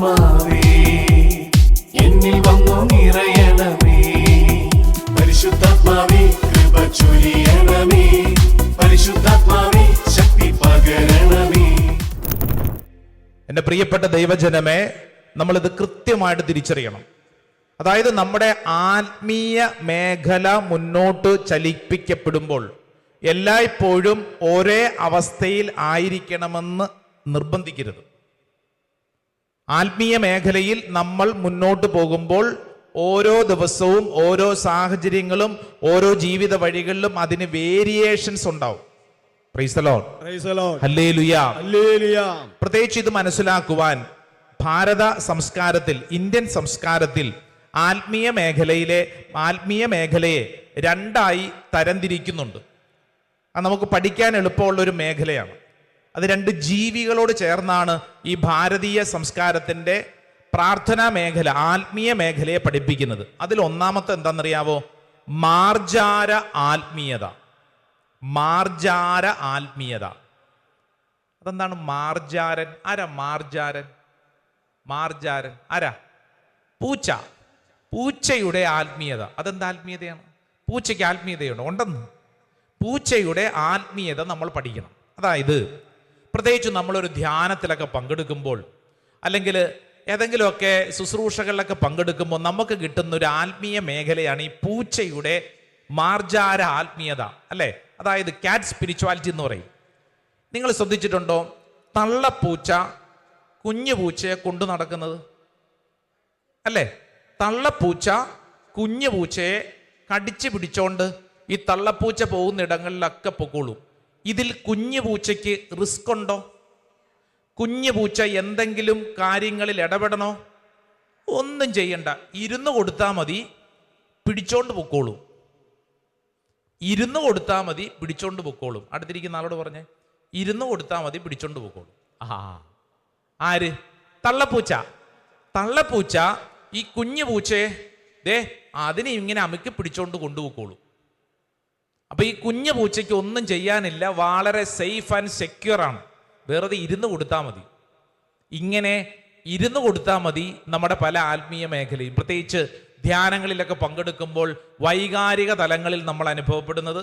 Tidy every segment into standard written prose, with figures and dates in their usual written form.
ആത്മാവേ എന്നിൽ വന്നു നിറയണമേ. പരിശുദ്ധാത്മാവേ കൃപ ചൊരിയണമേ. പരിശുദ്ധാത്മാവേ ശക്തി പകരണമേ. എൻ്റെ പ്രിയപ്പെട്ട ദൈവജനമേ, നമ്മളിത് കൃത്യമായിട്ട് തിരിച്ചറിയണം. അതായത് നമ്മുടെ ആത്മീയ മേഖല മുന്നോട്ട് ചലിപ്പിക്കപ്പെടുമ്പോൾ എല്ലായ്പ്പോഴും ഒരേ അവസ്ഥയിൽ ആയിരിക്കണമെന്ന് നിർബന്ധിക്കരുത്. ആത്മീയ മേഖലയിൽ നമ്മൾ മുന്നോട്ട് പോകുമ്പോൾ ഓരോ ദിവസവും ഓരോ സാഹചര്യങ്ങളും ഓരോ ജീവിത വഴികളിലും അതിന് വേരിയേഷൻസ് ഉണ്ടാവും. Price the lord. ഹല്ലേലൂയ. പ്രത്യേകിച്ച് ഇത് മനസ്സിലാക്കുവാൻ ഭാരത സംസ്കാരത്തിൽ, ഇന്ത്യൻ സംസ്കാരത്തിൽ ആത്മീയ മേഖലയെ രണ്ടായി തരംതിരിക്കുന്നുണ്ട്. അത് നമുക്ക് പഠിക്കാൻ എളുപ്പമുള്ള ഒരു മേഖലയാണ്. അത് രണ്ട് ജീവികളോട് ചേർന്നാണ് ഈ ഭാരതീയ സംസ്കാരത്തിൻ്റെ പ്രാർത്ഥനാ മേഖല, ആത്മീയ മേഖലയെ പഠിപ്പിക്കുന്നത്. അതിൽ ഒന്നാമത്തെ എന്താണെന്നറിയാവോ? മാർജാര ആത്മീയത. മാർജാര ആത്മീയത. അതെന്താണ് മാർജാരൻ? ആരാ മാർജാരൻ? മാർജാരൻ ആരാ? പൂച്ച. പൂച്ചയുടെ ആത്മീയത. അതെന്ത് ആത്മീയതയാണ്? പൂച്ചയ്ക്ക് ആത്മീയതയുണ്ട്? ഉണ്ടെന്ന്. പൂച്ചയുടെ ആത്മീയത നമ്മൾ പഠിക്കണം. അതായത് പ്രത്യേകിച്ച് നമ്മളൊരു ധ്യാനത്തിലൊക്കെ പങ്കെടുക്കുമ്പോൾ, അല്ലെങ്കിൽ ഏതെങ്കിലുമൊക്കെ ശുശ്രൂഷകളിലൊക്കെ പങ്കെടുക്കുമ്പോൾ നമുക്ക് കിട്ടുന്ന ഒരു ആത്മീയ മേഖലയാണ് ഈ പൂച്ചയുടെ മാർജാര ആത്മീയത, അല്ലേ? അതായത് കാറ്റ് സ്പിരിച്വാലിറ്റി എന്ന് പറയും. നിങ്ങൾ ശ്രദ്ധിച്ചിട്ടുണ്ടോ തള്ളപ്പൂച്ച കുഞ്ഞു പൂച്ചയെ കൊണ്ടു നടക്കുന്നത്? അല്ലേ? തള്ളപ്പൂച്ച കുഞ്ഞു പൂച്ചയെ കടിച്ചു പിടിച്ചോണ്ട് ഈ തള്ളപ്പൂച്ച പോകുന്ന ഇടങ്ങളിലൊക്കെ പൊക്കോളൂ. ഇതിൽ കുഞ്ഞു പൂച്ചയ്ക്ക് റിസ്ക് ഉണ്ടോ? കുഞ്ഞു പൂച്ച എന്തെങ്കിലും കാര്യങ്ങളിൽ ഇടപെടണോ? ഒന്നും ചെയ്യണ്ട. ഇരുന്ന് കൊടുത്താൽ മതി, പിടിച്ചോണ്ട് പൊക്കോളൂ. ഇരുന്ന് കൊടുത്താൽ മതി, പിടിച്ചോണ്ട് പൊക്കോളും. അടുത്തിരിക്കുന്ന ആളോട് പറഞ്ഞേ, ഇരുന്ന് കൊടുത്താൽ മതി, പിടിച്ചോണ്ട് പൊക്കോളും. ആര്? തള്ളപ്പൂച്ച. തള്ളപ്പൂച്ച ഈ കുഞ്ഞു പൂച്ചയെ അതിനെ ഇങ്ങനെ അമുക്കി പിടിച്ചോണ്ട് കൊണ്ടുപോയിക്കോളൂ. അപ്പൊ ഈ കുഞ്ഞു പൂച്ചയ്ക്ക് ഒന്നും ചെയ്യാനില്ല, വളരെ സേഫ് ആൻഡ് സെക്യൂർ ആണ്. വെറുതെ ഇരുന്ന് കൊടുത്താൽ മതി. ഇങ്ങനെ ഇരുന്ന് കൊടുത്താൽ മതി. നമ്മുടെ പല ആത്മീയ മേഖലയും, പ്രത്യേകിച്ച് ധ്യാനങ്ങളിലൊക്കെ പങ്കെടുക്കുമ്പോൾ വൈകാരിക തലങ്ങളിൽ നമ്മൾ അനുഭവപ്പെടുന്നത്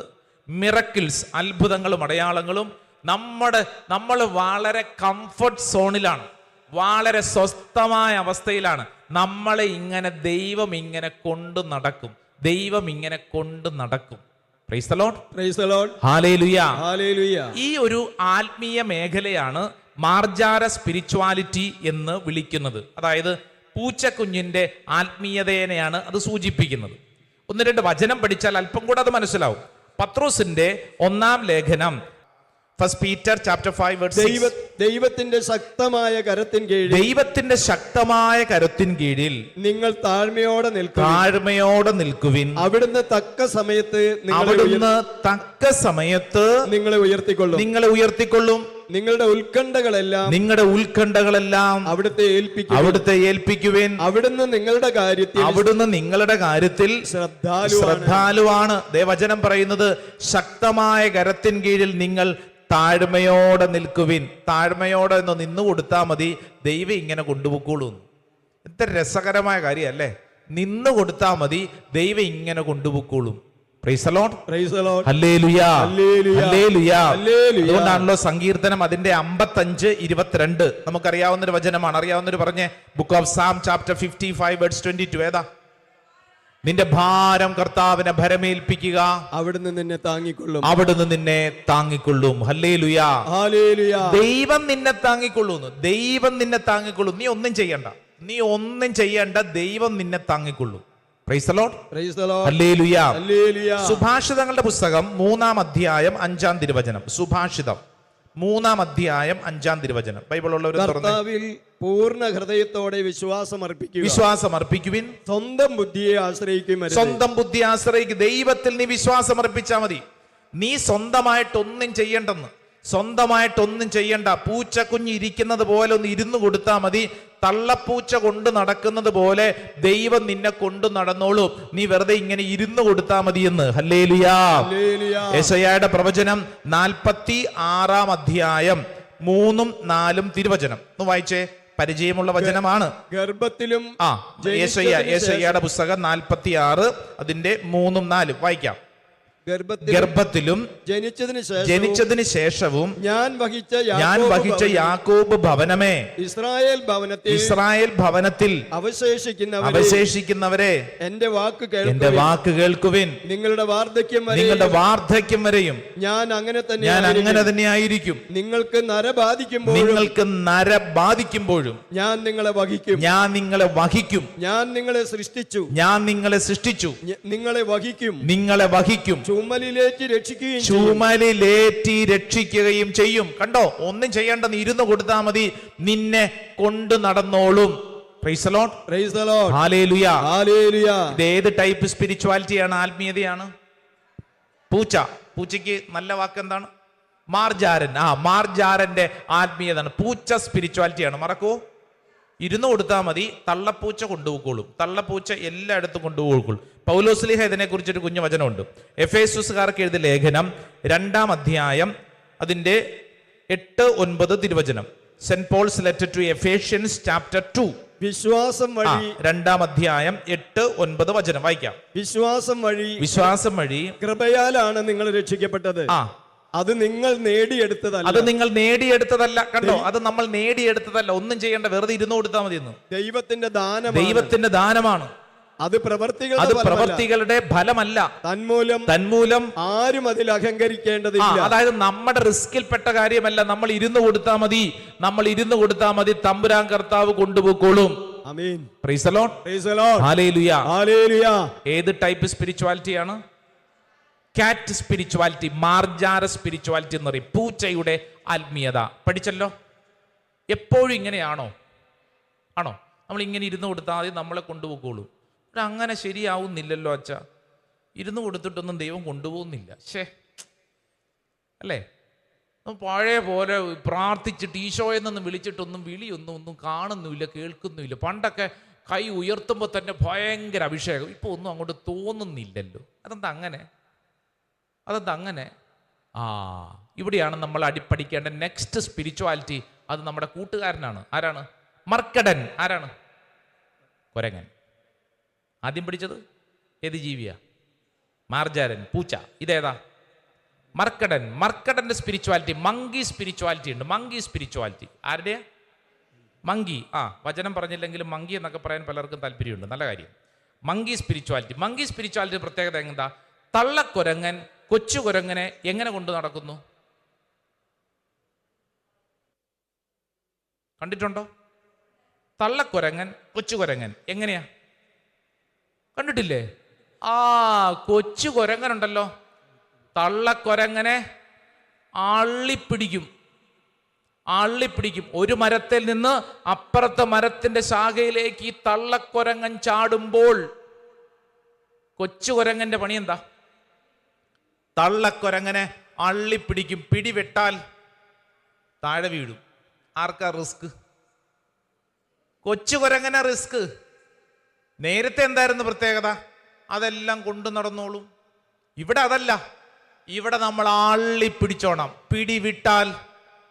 മിറക്കിൾസ്, അത്ഭുതങ്ങളും അടയാളങ്ങളും നമ്മൾ വളരെ കംഫർട്ട് സോണിലാണ്, വളരെ സ്വസ്ഥമായ അവസ്ഥയിലാണ്. നമ്മളെ ഇങ്ങനെ ദൈവം ഇങ്ങനെ കൊണ്ടു നടക്കും. ദൈവം ഇങ്ങനെ കൊണ്ടു നടക്കും. Price the lord. Praise the lord. Hallelujah. Hallelujah. ഈ ഒരു ആത്മീയ മേഖലയാണ് മാർജാര സ്പിരിച്വാലിറ്റി എന്ന് വിളിക്കുന്നത്. അതായത് പൂച്ചക്കുഞ്ഞിന്റെ ആത്മീയതയെയാണ് അത് സൂചിപ്പിക്കുന്നത്. ഒന്ന് രണ്ട് വചനം പഠിച്ചാൽ അല്പം കൂടെ അത് മനസ്സിലാവും. പത്രോസിന്റെ 1-ാം ലേഖനം, ഫസ്റ്റ് പീറ്റർ ചാപ്റ്റർ 5 വേഴ്സ് 6. ദൈവത്തിന്റെ ശക്തമായ കരത്തിൻ കീഴിൽ നിങ്ങൾ താഴ്മയോടെ നിൽക്കുവിൻ. അവിടുന്ന് തക്ക സമയത്ത് നിങ്ങളെ ഉയർത്തിക്കൊള്ളും. നിങ്ങളുടെ ഉത്കണ്ഠകളെല്ലാം അവിടുത്തെ ഏൽപ്പിക്കുവിൻ. അവിടുന്ന് നിങ്ങളുടെ കാര്യത്തിൽ ശ്രദ്ധാലുവാണ്. വചനം പറയുന്നത് ശക്തമായ കരത്തിൻ കീഴിൽ നിങ്ങൾ താഴ്മയോടെ നിൽക്കുവിൻ. താഴ്മയോടെ ഒന്ന് നിന്ന് കൊടുത്താൽ മതി, ദൈവം ഇങ്ങനെ കൊണ്ടുപോയിക്കോളൂ. എത്ര രസകരമായ കാര്യമല്ലേ? നിന്ന് കൊടുത്താൽ മതി, ദൈവം ഇങ്ങനെ കൊണ്ടുപോയിക്കോളും. Praise the lord. Praise the lord. Hallelujah. Hallelujah. അതുകൊണ്ടാണല്ലോ സങ്കീർത്തനം അതിന്റെ 55:22 നമുക്കറിയാവുന്നൊരു വചനമാണ്. അറിയാവുന്നൊരു പറഞ്ഞേ, book of Psalm chapter 55 verse 22. ഏതാ? നിന്റെ ഭാരം കർത്താവിനെ ഭരമേൽപ്പിക്കുക, അവിടുന്ന് നിന്നെ താങ്ങിക്കൊള്ളും. ഹല്ലേലൂയ. ഹല്ലേലൂയ. ദൈവം നിന്നെ താങ്ങിക്കൊള്ളുന്നു. ദൈവം നിന്നെ താങ്ങിക്കൊള്ളും. നീ ഒന്നും ചെയ്യണ്ട. ദൈവം നിന്നെ താങ്ങിക്കൊള്ളും. Praise the lord. Praise the lord. Hallelujah. Hallelujah. സുഭാഷിതങ്ങളുടെ പുസ്തകം 3-ാം അധ്യായം 5-ാം തിരുവചനം. സുഭാഷിതം 3-ാം അധ്യായം 5-ാം തിരുവചനം. ബൈബിൾ ഉള്ളവർ കർത്താവിൽ പൂർണ്ണ ഹൃദയത്തോടെ വിശ്വാസം അർപ്പിക്കുവിൻ. സ്വന്തം ബുദ്ധിയെ ആശ്രയിക്കും. ദൈവത്തിൽ നീ വിശ്വാസം അർപ്പിച്ചാൽ മതി. നീ സ്വന്തമായിട്ടൊന്നും ചെയ്യണ്ട. പൂച്ചക്കുഞ്ഞ് ഇരിക്കുന്നത് പോലെ ഒന്ന് ഇരുന്ന് കൊടുത്താൽ മതി. തള്ളപ്പൂച്ച കൊണ്ട് നടക്കുന്നത് പോലെ ദൈവം നിന്നെ കൊണ്ടു നടന്നോളൂ. നീ വെറുതെ ഇങ്ങനെ ഇരുന്ന് കൊടുത്താൽ മതി എന്ന്. ഹല്ലേലൂയ. യെശയ്യായുടെ പ്രവചനം 46-ാം അധ്യായം 3-ഉം 4-ഉം തിരുവചനം ഒന്ന് വായിച്ചേ. പരിചയമുള്ള വചനമാണ്. ഗർഭത്തിലും യേശയ്യായുടെ പുസ്തകം 46 അതിന്റെ 3ഉം 4ഉം വായിക്കാം. ഗർഭത്തിലും ജനിച്ചതിന് ശേഷവും ഞാൻ വഹിച്ച യാക്കോബ് ഭവനമേ, ഇസ്രായേൽ ഭവനത്തിൽ അവശേഷിക്കുന്നവരെ എന്റെ വാക്ക് കേൾക്കുവിൻ. നിങ്ങളുടെ വാർദ്ധക്യം വരെയും ഞാൻ അങ്ങനെ തന്നെ ആയിരിക്കും. നിങ്ങൾക്ക് നര ബാധിക്കുമ്പോഴും ഞാൻ നിങ്ങളെ വഹിക്കും. ഞാൻ നിങ്ങളെ സൃഷ്ടിച്ചു. നിങ്ങളെ വഹിക്കും. ചുമലിലേറ്റി രക്ഷിക്കുകയും ചെയ്യും. കണ്ടോ, ഒന്നും ചെയ്യേണ്ടെന്ന് ഇരുന്ന് കൊടുത്താൽ മതി, നിന്നെ കൊണ്ടു നടന്നോളും. ഇത് ഏത് ടൈപ്പ് സ്പിരിച്വാലിറ്റിയാണ്? ആത്മീയതയാണ്. പൂച്ചയ്ക്ക് നല്ല വാക്ക് എന്താണ്? മാർജാരൻ. മാർജാരന്റെ ആത്മീയതാണ്. പൂച്ച സ്പിരിച്വാലിറ്റിയാണ്. മറക്കോ? ഇരുന്ന് കൊടുത്താൽ മതി, തള്ളപ്പൂച്ച കൊണ്ടുപോയിക്കോളും. തള്ളപ്പൂച്ച എല്ലായിടത്തും കൊണ്ടുപോയിക്കോളും. പൗലോസ്ലീഹ ഇതിനെ കുറിച്ചൊരു കുഞ്ഞു വചനമുണ്ട്. എഫേസുകാർക്ക് എഴുതിയ ലേഖനം 2-ാം അധ്യായം അതിന്റെ 8-9 തിരുവചനം. Saint Paul's letter to Ephesians chapter 2 വിശ്വാസം വഴി 2-ാം അധ്യായം 8-9 വചനം വായിക്കാം. വിശ്വാസം വഴി കൃപയാലാണ് നിങ്ങൾ രക്ഷിക്കപ്പെട്ടത്. അത് നിങ്ങൾ നേടിയെടുത്തതല്ല. കണ്ടോ, അത് നമ്മൾ നേടിയെടുത്തതല്ല. ഒന്നും ചെയ്യേണ്ട, വെറുതെ ഇരുന്ന് കൊടുത്താൽ മതി. ദൈവത്തിന്റെ ദാനമാണ്. അത് പ്രവർത്തികളുടെ ഫലമല്ല. തന്മൂലം ആരും അതിൽ അഹങ്കരിക്കേണ്ടതില്ല. അതായത് നമ്മുടെ റിസ്കിൽപ്പെട്ട കാര്യമല്ല. നമ്മൾ ഇരുന്ന് കൊടുത്താൽ മതി. തമ്പുരാൻ കർത്താവ് കൊണ്ടുപോയിക്കോളും. Amen. Praise the lord. Hallelujah. ഏത് ടൈപ്പ് സ്പിരിച്വാലിറ്റിയാണ്? കാറ്റ് സ്പിരിച്വാലിറ്റി, മാർജാര സ്പിരിച്വാലിറ്റി എന്ന് പറയും. പൂച്ചയുടെ ആത്മീയത പഠിച്ചല്ലോ. എപ്പോഴും ഇങ്ങനെയാണോ? നമ്മൾ ഇങ്ങനെ ഇരുന്ന് കൊടുത്താൽ മതി, നമ്മളെ കൊണ്ടുപോയിക്കോളൂ. അങ്ങനെ ശരിയാവുന്നില്ലല്ലോ അച്ഛാ. ഇരുന്ന് കൊടുത്തിട്ടൊന്നും ദൈവം കൊണ്ടുപോകുന്നില്ല. അല്ലേ? പഴയ പോലെ പ്രാർത്ഥിച്ചിട്ട് ഈശോയെന്നൊന്നും വിളിച്ചിട്ടൊന്നും വിളിയൊന്നും കാണുന്നുമില്ല, കേൾക്കുന്നുമില്ല. പണ്ടൊക്കെ കൈ ഉയർത്തുമ്പോൾ തന്നെ ഭയങ്കര അഭിഷേകം. ഇപ്പോൾ ഒന്നും അങ്ങോട്ട് തോന്നുന്നില്ലല്ലോ. അതെന്താ അങ്ങനെ? ഇവിടെയാണ് നമ്മൾ പഠിക്കേണ്ട നെക്സ്റ്റ് സ്പിരിച്വാലിറ്റി. അത് നമ്മുടെ കൂട്ടുകാരനാണ്. ആരാണ്? മർക്കടൻ. ആരാണ്? കുരങ്ങൻ. ആദ്യം പഠിച്ചത് ഏത് ജീവിയാ? മാർജാരൻ, പൂച്ച. ഇതേതാ? മർക്കടന്റെ സ്പിരിച്വാലിറ്റി. മങ്കി സ്പിരിച്വാലിറ്റി ഉണ്ട്. മങ്കി സ്പിരിച്വാലിറ്റി ആരുടെയാ? മങ്കി. വചനം പറഞ്ഞില്ലെങ്കിലും മങ്കി എന്നൊക്കെ പറയാൻ പലർക്കും താല്പര്യമുണ്ട്. നല്ല കാര്യം. മങ്കി സ്പിരിച്വാലിറ്റി പ്രത്യേകത എന്താ? തള്ളക്കുരങ്ങൻ കൊച്ചു കുരങ്ങനെ എങ്ങനെ കൊണ്ടു നടക്കുന്നു? കണ്ടിട്ടുണ്ടോ? തള്ളക്കുരങ്ങൻ കൊച്ചു കുരങ്ങൻ എങ്ങനെയാ? കണ്ടിട്ടില്ലേ? കൊച്ചു കുരങ്ങനുണ്ടല്ലോ, തള്ളക്കുരങ്ങനെ അള്ളിപ്പിടിക്കും. ഒരു മരത്തിൽ നിന്ന് അപ്പുറത്തെ മരത്തിന്റെ ശാഖയിലേക്ക് ഈ തള്ളക്കുരങ്ങൻ ചാടുമ്പോൾ കൊച്ചു കുരങ്ങന്റെ പണി എന്താ? തള്ളക്കുരങ്ങനെ അള്ളിപ്പിടിക്കും. പിടിവിട്ടാൽ താഴെ വീഴും. ആർക്കാ റിസ്ക്? കൊച്ചു കുരങ്ങനെ റിസ്ക്. നേരത്തെ എന്തായിരുന്നു പ്രത്യേകത? അതെല്ലാം കൊണ്ടു നടന്നോളും. ഇവിടെ അതല്ല. ഇവിടെ നമ്മൾ അള്ളിപ്പിടിച്ചോണം. പിടിവിട്ടാൽ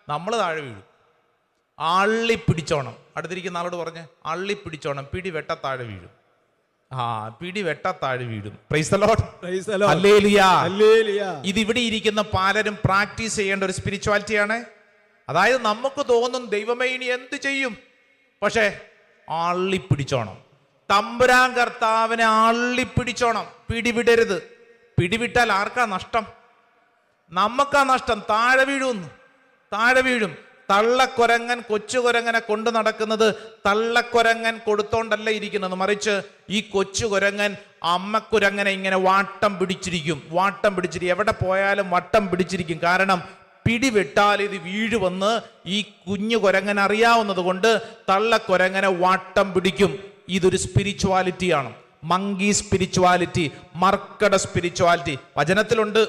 നമ്മൾ താഴെ വീഴും. അള്ളിപ്പിടിച്ചോണം. അടുത്തിരിക്കുന്ന ആളോട് പറഞ്ഞ് അള്ളിപ്പിടിച്ചോണം. പിടിവെട്ട താഴെ വീഴും. പിടിവെട്ട താഴെ വീഴും. Price the lord. ഹല്ലേലൂയ. ഇതിവിടെ ഇരിക്കുന്ന പലരും പ്രാക്ടീസ് ചെയ്യേണ്ട ഒരു സ്പിരിച്വാലിറ്റിയാണ്. അതായത് നമുക്ക് തോന്നും ദൈവമേ ഇനി എന്ത് ചെയ്യും, പക്ഷേ അള്ളിപ്പിടിച്ചോണം. തമ്പുരാൻ കർത്താവിനെ അള്ളിപ്പിടിച്ചോണം. പിടിവിടരുത്. പിടിവിട്ടാൽ ആർക്കാ നഷ്ടം? നമുക്കാ നഷ്ടം. താഴെ വീഴും. തള്ളക്കുരങ്ങൻ കൊച്ചു കുരങ്ങനെ കൊണ്ടു നടക്കുന്നത് തള്ളക്കുരങ്ങൻ കൊടുത്തോണ്ടല്ല ഇരിക്കുന്നത്, മറിച്ച് ഈ കൊച്ചു കുരങ്ങൻ അമ്മക്കുരങ്ങനെ ഇങ്ങനെ വാട്ടം പിടിച്ചിരിക്കും. എവിടെ പോയാലും വട്ടം പിടിച്ചിരിക്കും. കാരണം പിടിവിട്ടാൽ ഇത് വീഴുവെന്ന് ഈ കുഞ്ഞു കുരങ്ങൻ അറിയാവുന്നത് കൊണ്ട് തള്ളക്കുരങ്ങനെ വാട്ടം പിടിക്കും. ഇതൊരു സ്പിരിച്വാലിറ്റിയാണ്. മങ്കി സ്പിരിച്വാലിറ്റി, മർക്കട സ്പിരിച്വാലിറ്റി. വചനത്തിലുണ്ട്.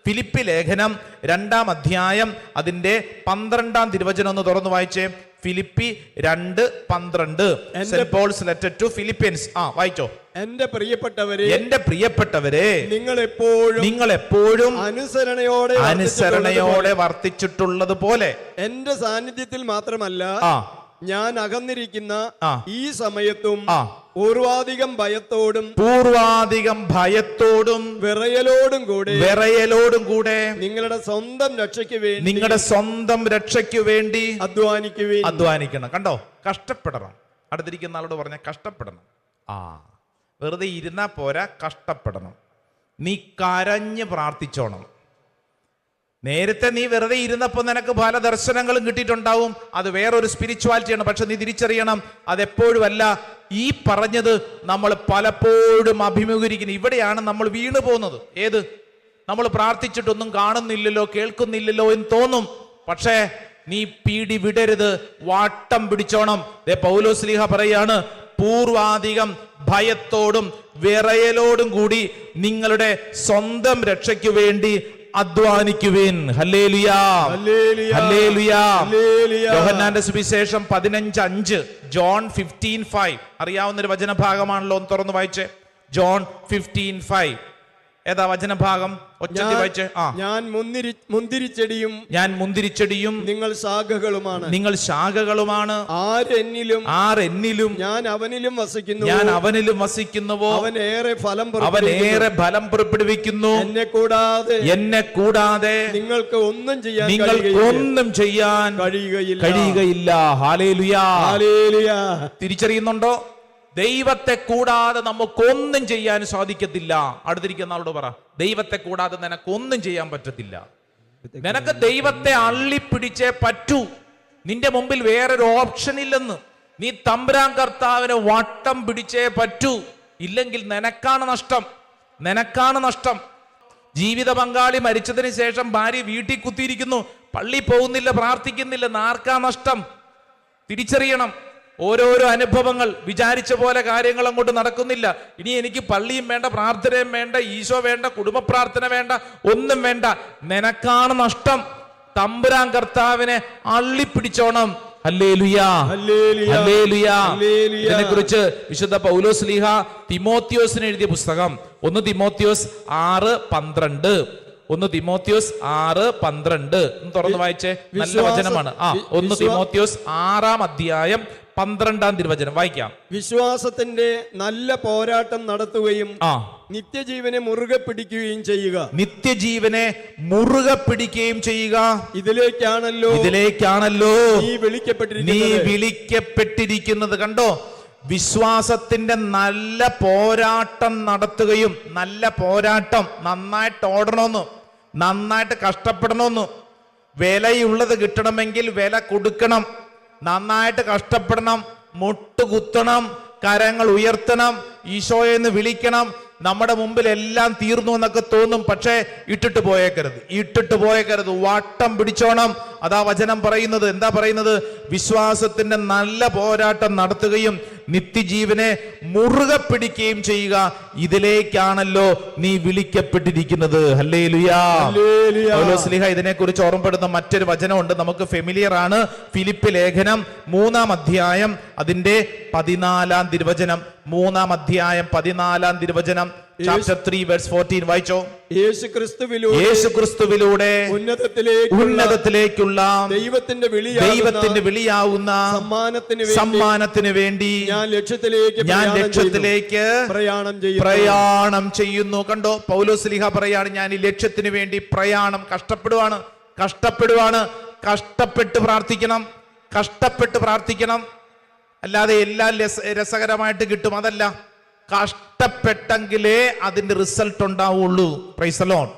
ഫിലിപ്പി ലേഖനം 2-ാം അധ്യായം അതിന്റെ 12-ാം തിരുവചനം ഒന്ന് തുറന്നു വായിച്ചേ. ഫിലിപ്പി 2:12. Saint Paul's letter to Philippians. വായിച്ചോ. എന്റെ പ്രിയപ്പെട്ടവരെ നിങ്ങൾ എപ്പോഴും അനുസരണയോടെ വർത്തിച്ചിട്ടുള്ളത് പോലെ എന്റെ സാന്നിധ്യത്തിൽ മാത്രമല്ല ഞാൻ അകന്നിരിക്കുന്ന ആ. ഈ സമയത്തും ആ. പൂർവാധികം ഭയത്തോടും വിറയലോടും കൂടെ നിങ്ങളുടെ സ്വന്തം രക്ഷയ്ക്ക് വേണ്ടി അധ്വാനിക്കണം. കണ്ടോ, കഷ്ടപ്പെടണം. അടുത്തിരിക്കുന്ന ആളോട് പറഞ്ഞ കഷ്ടപ്പെടണം. വെറുതെ ഇരുന്നാ പോരാ, കഷ്ടപ്പെടണം. നീ കരഞ്ഞ് പ്രാർത്ഥിച്ചോണം. നേരത്തെ നീ വെറുതെ ഇരുന്നപ്പോൾ നിനക്ക് പല ദർശനങ്ങളും കിട്ടിയിട്ടുണ്ടാവും. അത് വേറൊരു സ്പിരിച്വാലിറ്റിയാണ്. പക്ഷെ നീ തിരിച്ചറിയണം, അതെപ്പോഴും അല്ല. ഈ പറഞ്ഞത് നമ്മൾ പലപ്പോഴും അഭിമുഖീകരിക്കുന്നു. ഇവിടെയാണ് നമ്മൾ വീണു പോകുന്നത്. ഏത്? നമ്മൾ പ്രാർത്ഥിച്ചിട്ടൊന്നും കാണുന്നില്ലല്ലോ, കേൾക്കുന്നില്ലല്ലോ എന്ന് തോന്നും. പക്ഷേ നീ പീടി വിടരുത്, വാട്ടം പിടിച്ചോണം. പൗലോസ് ലീഹ പറയാണ്, പൂർവാധികം ഭയത്തോടും വിറയലോടും കൂടി നിങ്ങളുടെ സ്വന്തം രക്ഷയ്ക്ക് വേണ്ടി അധ്വാനിക്കുവിൻ. ഹല്ലേലൂയാ, ഹല്ലേലൂയാ. യോഹന്നാന്റെ സുവിശേഷം 15:5, ജോൺ 15:5 അറിയാവുന്നൊരു വചനഭാഗമാണല്ലോ. ഒന്ന് തുറന്ന് വായിച്ചേ. ജോൺ 15:5 ഏതാ വചനഭാഗം? ഒച്ചത്തിൽ വായിച്ചേ. ഞാൻ മുന്തിരിച്ചെടിയും നിങ്ങൾ ശാഖകളുമാണ്. ആരെന്നിലും ഞാൻ അവനിലും വസിക്കുന്നുവോ അവൻ ഏറെ ഫലം പുറപ്പെടുവിക്കുന്നു. എന്നെ കൂടാതെ നിങ്ങൾക്ക് ഒന്നും ചെയ്യാൻ കഴിയുകയില്ല. ഹല്ലേലൂയാ, ഹല്ലേലൂയാ. തിരിച്ചറിയുന്നുണ്ടോ? ദൈവത്തെ കൂടാതെ നമുക്കൊന്നും ചെയ്യാൻ സാധിക്കത്തില്ല. അടുത്തിരിക്കുന്ന ആളോട് പറ, ദൈവത്തെ കൂടാതെ നിനക്കൊന്നും ചെയ്യാൻ പറ്റത്തില്ല. നിനക്ക് ദൈവത്തെ അള്ളിപ്പിടിച്ചേ പറ്റൂ. നിന്റെ മുമ്പിൽ വേറൊരു ഓപ്ഷൻ ഇല്ലെന്ന്. നീ തമ്പുരാൻ കർത്താവിനെ വട്ടം പിടിച്ചേ പറ്റൂ. ഇല്ലെങ്കിൽ നിനക്കാണ് നഷ്ടം. ജീവിത പങ്കാളി മരിച്ചതിന് ശേഷം ഭാര്യ വീട്ടിൽ കുത്തിയിരിക്കുന്നു, പള്ളി പോകുന്നില്ല, പ്രാർത്ഥിക്കുന്നില്ല. ആർക്കാ നഷ്ടം? തിരിച്ചറിയണം. ഓരോരോ അനുഭവങ്ങൾ, വിചാരിച്ച പോലെ കാര്യങ്ങൾ അങ്ങോട്ട് നടക്കുന്നില്ല. ഇനി എനിക്ക് പള്ളിയും വേണ്ട, പ്രാർത്ഥനയും വേണ്ട, ഈശോ വേണ്ട, കുടുംബ പ്രാർത്ഥന വേണ്ട, ഒന്നും വേണ്ട. നിനക്കാണ് നഷ്ടം. തമ്പുരാൻ കർത്താവിനെ അള്ളിപ്പിടിച്ചോണം. ഹല്ലേലൂയാ, ഹല്ലേലൂയാ. ഇതിനെക്കുറിച്ച് വിശുദ്ധ പൗലോസ് ലീഹ തിമോത്തിയോസിന് എഴുതിയ പുസ്തകം 1 തിമോത്തിയോസ് 6:12 1 തിമോത്തിയോസ് 6:12 തുറന്ന് വായിച്ചേ. നല്ല വചനമാണ്. 1 തിമോത്തിയോസ് 6-ാം-അധ്യായം 12-ാം തിരുവചനം വിശ്വാസത്തിന്റെ നല്ല പോരാട്ടം നടത്തുകയും നിത്യജീവനെ മുറുകെ പിടിക്കുകയും ചെയ്യുക. ഇതിലേക്കാണല്ലോ നീ വിളിക്കപ്പെട്ടിരിക്കുന്നത്. കണ്ടോ, വിശ്വാസത്തിന്റെ നല്ല പോരാട്ടം നടത്തുകയും, നല്ല പോരാട്ടം, നന്നായിട്ട് ഓടണമെന്ന്, നന്നായിട്ട് കഷ്ടപ്പെടണമെന്ന്. വിലയുള്ളത് കിട്ടണമെങ്കിൽ വില കൊടുക്കണം, നന്നായിട്ട് കഷ്ടപ്പെടണം, മുട്ടുകുത്തണം, കരങ്ങൾ ഉയർത്തണം, ഈശോയെന്ന് വിളിക്കണം. നമ്മുടെ മുമ്പിൽ എല്ലാം തീർന്നു എന്നൊക്കെ തോന്നും. പക്ഷേ ഇട്ടിട്ട് പോയേക്കരുത്, വാട്ടം പിടിച്ചോണം. അതാ വചനം പറയുന്നത്. എന്താ പറയുന്നത്? വിശ്വാസത്തിന്റെ നല്ല പോരാട്ടം നടത്തുകയും നിത്യജീവനെ മുറുകെ പിടിക്കുകയും ചെയ്യുക. ഇതിലേക്കാണല്ലോ നീ വിളിക്കപ്പെട്ടിരിക്കുന്നത്. ഹല്ലേലൂയാ. പൗലോസ് ലീഹ ഇതിനെക്കുറിച്ച് ഓർമ്മപ്പെടുന്ന മറ്റൊരു വചനമുണ്ട്, നമുക്ക് ഫെമിലിയർ ആണ്. ഫിലിപ്പ് ലേഖനം 3-ാം അധ്യായം അതിന്റെ 14-ാം തിരുവചനം. 3-ാം അധ്യായം 14-ാം തിരുവചനം, chapter 3:14 വായിച്ചോ. യേശുക്രിസ്തുവിലൂടെ ഉന്നതത്തിലേക്കുള്ള ദൈവത്തിന്റെ വിളിയാവുന്ന സമ്മാനത്തിന് വേണ്ടി ഞാൻ ലക്ഷ്യത്തിലേക്ക് പ്രയാണം ചെയ്യുന്നു. കണ്ടോ, പൗലോസ് ലീഹ പറയാണ്, ഞാൻ ഈ ലക്ഷ്യത്തിന് വേണ്ടി കഷ്ടപ്പെടുവാണ്. കഷ്ടപ്പെട്ട് പ്രാർത്ഥിക്കണം. അല്ലാതെ എല്ലാം രസകരമായിട്ട് കിട്ടും, അതല്ല. കഷ്ടപ്പെട്ടെങ്കിലേ അതിന്റെ റിസൾട്ട് ഉണ്ടാവുള്ളൂ. പ്രൈസ് ദി ലോർഡ്,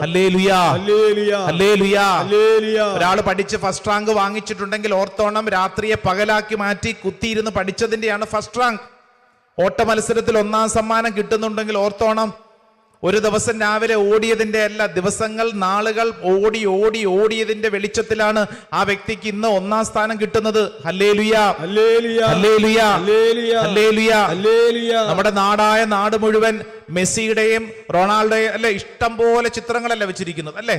ഹല്ലേലൂയാ, ഹല്ലേലൂയാ. ഒരാള് പഠിച്ച് ഫസ്റ്റ് റാങ്ക് വാങ്ങിച്ചിട്ടുണ്ടെങ്കിൽ ഓർത്തോണം, രാത്രിയെ പകലാക്കി മാറ്റി കുത്തിയിരുന്ന് പഠിച്ചതിന്റെയാണ് ഫസ്റ്റ് റാങ്ക്. ഓട്ട മത്സരത്തിൽ 1-ാം സമ്മാനം കിട്ടുന്നുണ്ടെങ്കിൽ ഓർത്തോണം, ഒരു ദിവസം രാവിലെ ഓടിയതിന്റെ അല്ല, ദിവസങ്ങൾ, നാളുകൾ ഓടിയതിന്റെ വെളിച്ചത്തിലാണ് ആ വ്യക്തിക്ക് ഇന്ന് 1-ാം സ്ഥാനം കിട്ടുന്നത്. ഹല്ലേലൂയാ, ഹല്ലേലൂയാ, ഹല്ലേലൂയാ. നമ്മുടെ നാട് മുഴുവൻ മെസ്സിയുടെയും റൊണാൾഡോയും അല്ലെ, ഇഷ്ടം പോലെ ചിത്രങ്ങളല്ല വെച്ചിരിക്കുന്നത് അല്ലെ.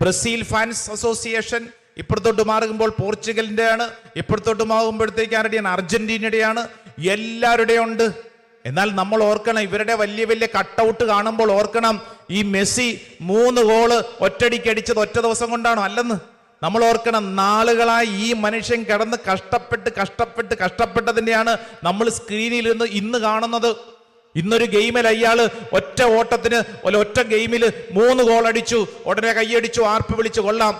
ബ്രസീൽ ഫാൻസ് അസോസിയേഷൻ ഇപ്പുറത്തോട്ട് മാറുമ്പോൾ പോർച്ചുഗലിന്റെ ആണ്, ഇപ്പുറത്തോട്ട് മാറുമ്പോഴത്തേക്ക് ആരുടെയാണ്? അർജന്റീനയുടെയാണ്. എല്ലാവരുടെയും ഉണ്ട്. എന്നാൽ നമ്മൾ ഓർക്കണം, ഇവരുടെ വലിയ വലിയ കട്ടൗട്ട് കാണുമ്പോൾ ഓർക്കണം, ഈ മെസ്സി 3 ഗോള് ഒറ്റടിക്ക് അടിച്ചത് ഒറ്റ ദിവസം കൊണ്ടാണോ? അല്ലെന്ന്. നമ്മൾ ഓർക്കണം, നാളുകളായി ഈ മനുഷ്യൻ കിടന്ന് കഷ്ടപ്പെട്ടതിന്റെയാണ് നമ്മൾ സ്ക്രീനിൽ ഇന്ന് കാണുന്നത്. ഇന്നൊരു ഗെയിമിൽ അയാള് ഒറ്റ ഓട്ടത്തിന് ഒറ്റ ഗെയിമിൽ 3 ഗോൾ അടിച്ചു, ഉടനെ കൈയടിച്ചു, ആർപ്പ് വിളിച്ചു. കൊള്ളാം.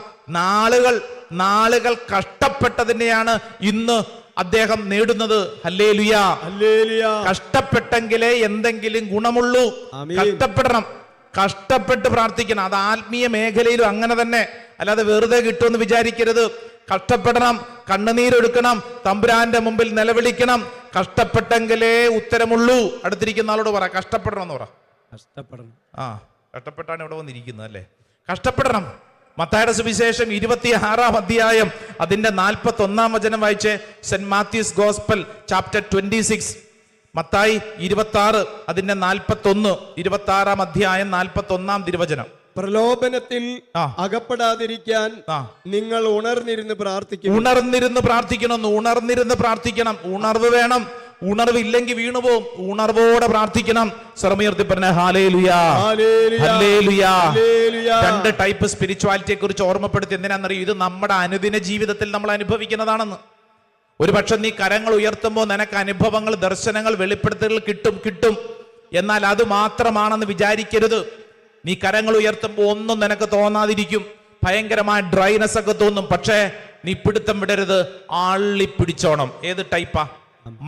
നാളുകൾ കഷ്ടപ്പെട്ടതിനെയാണ് ഇന്ന് അദ്ദേഹം നേടുന്നത്. ഹല്ലേലൂയാ. കഷ്ടപ്പെട്ടെങ്കിലേ എന്തെങ്കിലും ഗുണമുള്ളൂ. കഷ്ടപ്പെടണം, കഷ്ടപ്പെട്ട് പ്രാർത്ഥിക്കണം. അത് ആത്മീയ മേഖലയിലും അങ്ങനെ തന്നെ, അല്ലാതെ വെറുതെ കിട്ടുമെന്ന് വിചാരിക്കരുത്. കഷ്ടപ്പെടണം, കണ്ണുനീരൊഴുക്കണം, തമ്പുരാന്റെ മുമ്പിൽ നിലവിളിക്കണം. കഷ്ടപ്പെട്ടെങ്കിലേ ഉത്തരമുള്ളൂ. അടുത്തിരിക്കുന്ന ആളോട് പറ, കഷ്ടപ്പെടണം എന്ന് പറ. കഷ്ടപ്പെടണം. കഷ്ടപ്പെട്ടാണ് ഇവിടെ വന്നിരിക്കുന്നത് അല്ലേ? കഷ്ടപ്പെടണം. മത്തായിയുടെ സുവിശേഷം 26-ാം അധ്യായം അതിന്റെ 41-ാം വചനം വായിച്ചേ. Saint Mathews gospel chapter 26, Mathai 26 അതിന്റെ 41, 26-ാം അധ്യായം 41-ാം തിരുവചനം. പ്രലോഭനത്തിൽ അകപ്പെടാതിരിക്കാൻ നിങ്ങൾ ഉണർന്നിരുന്ന് പ്രാർത്ഥിക്കണം. ഉണർന്നിരുന്ന് പ്രാർത്ഥിക്കണം. ഉണർവ് വേണം. ഉണർവ് ഇല്ലെങ്കിൽ വീണുപോകും. ഉണർവോടെ പ്രാർത്ഥിക്കണം. സ്വരമുയർത്തി പറഞ്ഞ ഹല്ലേലൂയാ, ഹല്ലേലൂയാ. 2 ടൈപ്പ് സ്പിരിച്വാലിറ്റിയെ കുറിച്ച് ഓർമ്മപ്പെടുത്തി. എന്തിനാണെന്നറിയോ? ഇത് നമ്മുടെ അനുദിന ജീവിതത്തിൽ നമ്മൾ അനുഭവിക്കുന്നതാണെന്ന്. ഒരു പക്ഷെ നീ കരങ്ങൾ ഉയർത്തുമ്പോൾ നിനക്ക് അനുഭവങ്ങൾ, ദർശനങ്ങൾ, വെളിപ്പെടുത്തലുകൾ കിട്ടും. എന്നാൽ അത് മാത്രമാണെന്ന് വിചാരിക്കരുത്. നീ കരങ്ങൾ ഉയർത്തുമ്പോൾ ഒന്നും നിനക്ക് തോന്നാതിരിക്കും. ഭയങ്കരമായ ഡ്രൈനെസ് ഒക്കെ തോന്നും. പക്ഷേ നീ പിടുത്തം വിടരുത്. ആള്ളി പിടിച്ചോണം. ഏത് ടൈപ്പാ?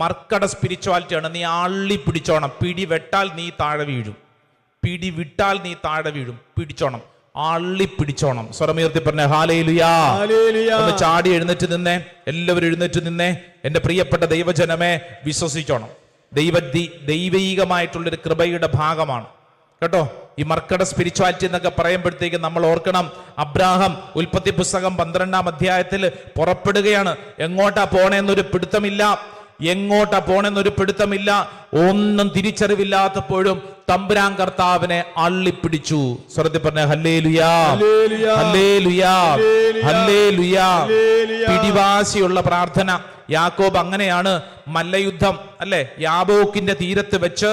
മർക്കട സ്പിരിച്വാലിറ്റിയാണ്. നീ ആള്ളി പിടിച്ചോണം. പിടി വെട്ടാൽ നീ താഴെ വീഴും. പിടിച്ചോണം. ആള്ളി പിടിച്ചോണം. സ്വരമുയർത്തി പറഞ്ഞ ഹല്ലേലൂയാ. ഒന്ന് ചാടി എഴുന്നേറ്റ് നിന്നേ. എല്ലാവരും എഴുന്നേറ്റ് നിന്നേ. എന്റെ പ്രിയപ്പെട്ട ദൈവജനമേ, വിശ്വസിച്ചോണം. ദൈവീകമായിട്ടുള്ളൊരു കൃപയുടെ ഭാഗമാണ് കേട്ടോ. ഈ മർക്കട സ്പിരിച്വാലിറ്റി എന്നൊക്കെ പറയുമ്പോഴത്തേക്ക് നമ്മൾ ഓർക്കണം, അബ്രാഹാം ഉൽപ്പത്തി പുസ്തകം 12-ാം അധ്യായത്തിൽ പുറപ്പെടുകയാണ്. എങ്ങോട്ടാ പോണെന്നൊരു പിടുത്തമില്ല. ഒന്നും തിരിച്ചറിവില്ലാത്തപ്പോഴും തമ്പുരാൻ കർത്താവിനെ അള്ളിപ്പിടിച്ചു. സ്വരത്തിൽ പറഞ്ഞ ഹല്ലേലൂയാ, ഹല്ലേലൂയാ, ഹല്ലേലൂയാ. പിടിവാശിയുള്ള പ്രാർത്ഥന. യാക്കോബ് അങ്ങനെയാണ്. മല്ലയുദ്ധം അല്ലെ, യാബോക്കിന്റെ തീരത്ത് വെച്ച്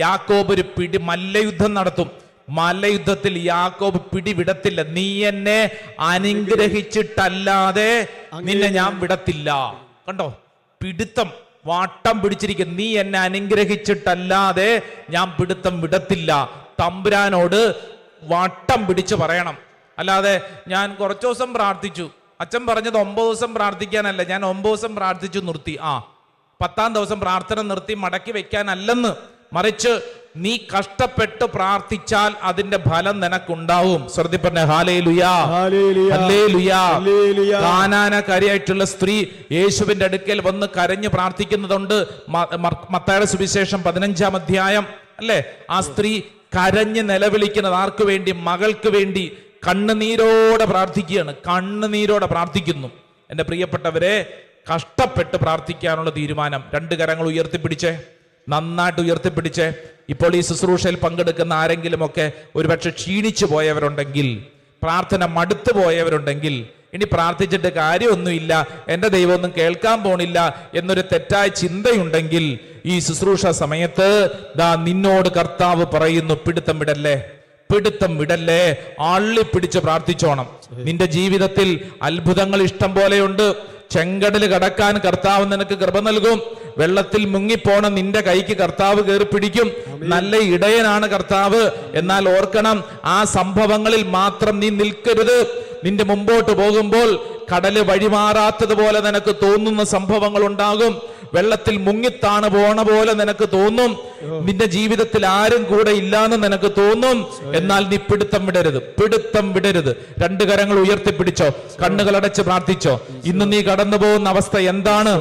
യാക്കോബ് ഒരു മല്ലയുദ്ധം നടത്തും. മല്ലയുദ്ധത്തിൽ യാക്കോബ് പിടിവിടത്തില്ല. നീ എന്നെ അനുഗ്രഹിച്ചിട്ടല്ലാതെ നിന്നെ ഞാൻ വിടത്തില്ല. കണ്ടോ, പിടുത്തം, വാട്ടം പിടിച്ചിരിക്കും. നീ എന്നെ അനുഗ്രഹിച്ചിട്ടല്ലാതെ ഞാൻ പിടുത്തം വിടത്തില്ല. തമ്പുരാനോട് വട്ടം പിടിച്ച് പറയണം. അല്ലാതെ ഞാൻ കുറച്ചു ദിവസം പ്രാർത്ഥിച്ചു, അച്ഛൻ പറഞ്ഞത് 9 ദിവസം പ്രാർത്ഥിക്കാനല്ല, ഞാൻ 9 ദിവസം പ്രാർത്ഥിച്ചു നിർത്തി. 10-ാം ദിവസം പ്രാർത്ഥന നിർത്തി മടക്കി വെക്കാനല്ലെന്ന്. മറിച്ച് നീ കഷ്ടപ്പെട്ട് പ്രാർത്ഥിച്ചാൽ അതിന്റെ ഫലം നിനക്കുണ്ടാവും. ശ്രദ്ധി പറഞ്ഞ ഹല്ലേലൂയാ, ഹല്ലേലൂയാ. കാനാനക്കാരിയായിട്ടുള്ള സ്ത്രീ യേശുവിന്റെ അടുക്കൽ വന്ന് കരഞ്ഞു പ്രാർത്ഥിക്കുന്നതുണ്ട്. മത്തായിയുടെ സുവിശേഷം 15-ാം അധ്യായം അല്ലെ. ആ സ്ത്രീ കരഞ്ഞ് നിലവിളിക്കുന്നത് ആർക്ക് വേണ്ടി? മകൾക്ക് വേണ്ടി. കണ്ണുനീരോടെ പ്രാർത്ഥിക്കുന്നു. എൻ്റെ പ്രിയപ്പെട്ടവരെ, കഷ്ടപ്പെട്ട് പ്രാർത്ഥിക്കാനുള്ള തീരുമാനം. 2 കരങ്ങൾ ഉയർത്തിപ്പിടിച്ചേ, നന്നായിട്ട് ഉയർത്തിപ്പിടിച്ചേ. ഇപ്പോൾ ഈ ശുശ്രൂഷയിൽ പങ്കെടുക്കുന്ന ആരെങ്കിലുമൊക്കെ ഒരുപക്ഷെ ക്ഷീണിച്ചു പോയവരുണ്ടെങ്കിൽ, പ്രാർത്ഥന മടുത്തു പോയവരുണ്ടെങ്കിൽ, ഇനി പ്രാർത്ഥിച്ചിട്ട് കാര്യമൊന്നുമില്ല, എൻ്റെ ദൈവമൊന്നും കേൾക്കാൻ പോണില്ല എന്നൊരു തെറ്റായ ചിന്തയുണ്ടെങ്കിൽ, ഈ ശുശ്രൂഷ സമയത്ത് നിന്നോട് കർത്താവ് പറയുന്നു, പിടുത്തം വിടല്ലേ, ആള്ളിപ്പിടിച്ച് പ്രാർത്ഥിച്ചോണം. നിന്റെ ജീവിതത്തിൽ അത്ഭുതങ്ങൾ ഇഷ്ടം പോലെയുണ്ട്. ചെങ്കടൽ കടക്കാൻ കർത്താവ് നിനക്ക് കൃപ നൽകും. വെള്ളത്തിൽ മുങ്ങിപ്പോണ നിന്റെ കൈക്ക് കർത്താവ് കയറി പിടിക്കും. നല്ല ഇടയനാണ് കർത്താവ്. എന്നാൽ ഓർക്കണം, ആ സംഭവങ്ങളിൽ മാത്രം നീ നിൽക്കരുത്. നിന്റെ മുമ്പോട്ട് പോകുമ്പോൾ കടല് വഴിമാറാത്തതുപോലെ നിനക്ക് തോന്നുന്ന സംഭവങ്ങൾ ഉണ്ടാകും. വെള്ളത്തിൽ മുങ്ങിത്താണ് പോണ പോലെ നിനക്ക് തോന്നും. നിന്റെ ജീവിതത്തിൽ ആരും കൂടെ ഇല്ലാന്ന് നിനക്ക് തോന്നും. എന്നാൽ നീ പിടുത്തം വിടരുത്. 2 കരങ്ങൾ ഉയർത്തിപ്പിടിച്ചോ, കണ്ണുകളടച്ച് പ്രാർത്ഥിച്ചോ. ഇന്ന് നീ കടന്നു പോകുന്ന അവസ്ഥ എന്താണ്?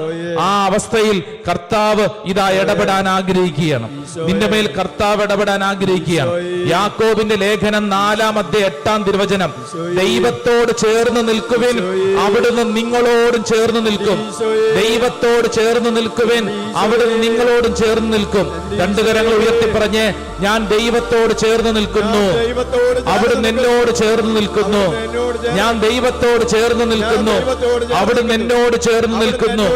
ആ അവസ്ഥയിൽ കർത്താവ് ഇടപെടാൻ ആഗ്രഹിക്കുകയാണ്. നിന്റെ മേൽ കർത്താവ് ഇടപെടാൻ ആഗ്രഹിക്കുകയാണ്. യാക്കോബിന്റെ ലേഖനം 4-ാം അധ്യായം 8-ാം തിരുവചനം, ദൈവത്തോട് ചേർന്ന് നിൽക്കുവിൻ, അവിടുന്ന് നിങ്ങളോടും ചേർന്ന് നിൽക്കും. ദൈവത്തോട് ചേർന്ന് നിൽക്കുവിൻ, അവിടുന്ന് നിങ്ങളോടും ചേർന്ന് നിൽക്കും. 2 കരങ്ങൾ ഉയർത്തി പറഞ്ഞ്, ഞാൻ ദൈവത്തോട് ചേർന്ന് നിൽക്കുന്നു, അവിടുന്ന് എന്നോട് ചേർന്ന് നിൽക്കുന്നു. ഞാൻ ദൈവത്തോട് ചേർന്ന് നിൽക്കുന്നു, അവിടുന്ന് എന്നോട് ചേർന്ന് നിൽക്കുന്നു.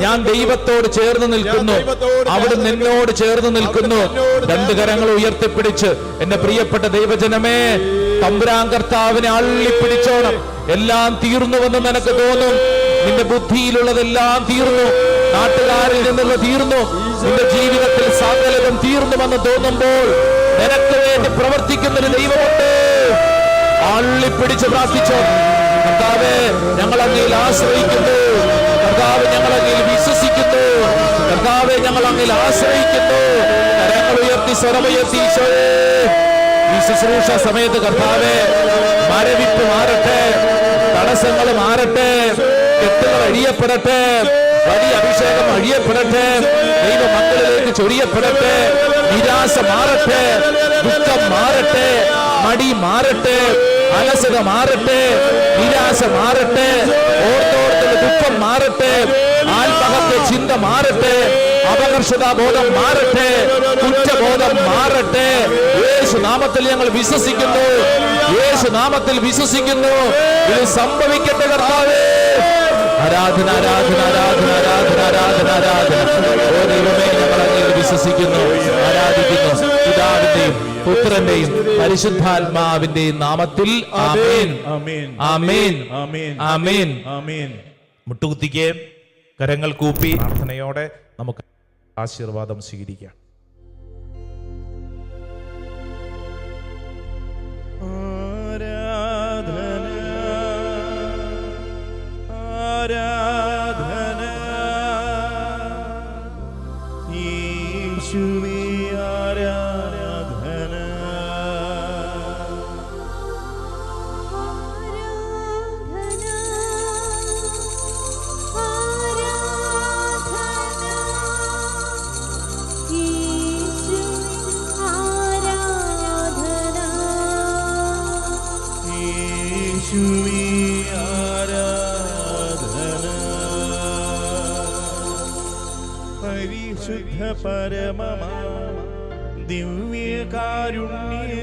ഞാൻ ദൈവത്തോട് ചേർന്ന് നിൽക്കുന്നു, അവിടുന്ന് എന്നോട് ചേർന്ന് നിൽക്കുന്നു. 2 കരങ്ങൾ ഉയർത്തിപ്പിടിച്ച്, എന്റെ പ്രിയപ്പെട്ട ദൈവജനമേ, തമ്പുരാൻ കർത്താവിനെ അള്ളിപ്പിടിച്ചോണം. എല്ലാം തീർന്നുവെന്ന് നിനക്ക് തോന്നും. നിന്റെ ബുദ്ധിയിലുള്ളതെല്ലാം തീർന്നു, നാട്ടുകാരിൽ നിന്നുള്ള തീർന്നു, നിന്റെ ജീവിതത്തിൽ സകലതും തീർന്നുവെന്ന് തോന്നുമ്പോൾ നിനക്ക് വേണ്ടി പ്രവർത്തിക്കുന്നൊരു ദൈവമുണ്ട്. അള്ളിപ്പിടിച്ച് പ്രാർത്ഥിച്ചോ. കർത്താവേ, ഞങ്ങൾ അങ്ങയിൽ ആശ്രയിക്കുന്നു. കർത്താവ്, ഞങ്ങൾ അങ്ങയിൽ വിശ്വസിക്കുന്നു. കർത്താവെ, ഞങ്ങൾ അങ്ങയിൽ ആശ്രയിക്കുന്നു. കരങ്ങൾ ഉയർത്തി, സ്വരമുയർത്തി ഈശോയേ, ഈ ശുശ്രൂഷ സമയത്ത് കർത്താവെ, മരവിപ്പ് മാറട്ടെ, തടസ്സങ്ങൾ മാറട്ടെ, കെട്ടുകൾ അഴിയപ്പെടട്ടെ, വലിയ അഭിഷേകം അഴിയപ്പെടട്ടെ, ദൈവ മക്കളിലേക്ക് ചൊരിയപ്പെടട്ടെ, നിരാശ മാറട്ടെ, ദുഃഖം മാറട്ടെ, മടി മാറട്ടെ, അലസത മാറട്ടെ, നിരാശ മാറട്ടെ, ഓർത്തോർത്തുള്ള ദുഃഖം മാറട്ടെ, ആത്മഹത്യ ചിന്ത മാറട്ടെ, അപകർഷതാ ബോധം മാറട്ടെ, കുറ്റബോധം മാറട്ടെ. യേശു നാമത്തിൽ ഞങ്ങൾ വിശ്വസിക്കുന്നു. യേശു നാമത്തിൽ വിശ്വസിക്കുന്നു. ഇത് സംഭവിക്കട്ടെ കർത്താവേ. ആരാധന, ആരാധന, ആരാധന, ആരാധന, ആരാധന, ആരാധന. ഓ ദൈവമേ, ഞങ്ങൾ അങ്ങയിൽ വിശ്വസിക്കുന്നു, ആരാധിക്കുന്നു. പിതാവിന്റെയും പുത്രന്റെയും പരിശുദ്ധാത്മാവിന്റെയും നാമത്തിൽ ആമേൻ, ആമേൻ, ആമേൻ, ആമേൻ. മുട്ടുകുത്തിക്കേ, കരങ്ങൾ കൂപ്പി പ്രാർത്ഥനയോടെ നമുക്ക് ആശീർവാദം സ്വീകരിക്കാം. ആരാധന, ആരാധന, യേശുവേ ആരാധന. യേശുവേ ആരാധന. പരിശുദ്ധ പരമമാ ദിവ്യകാരുണ്യ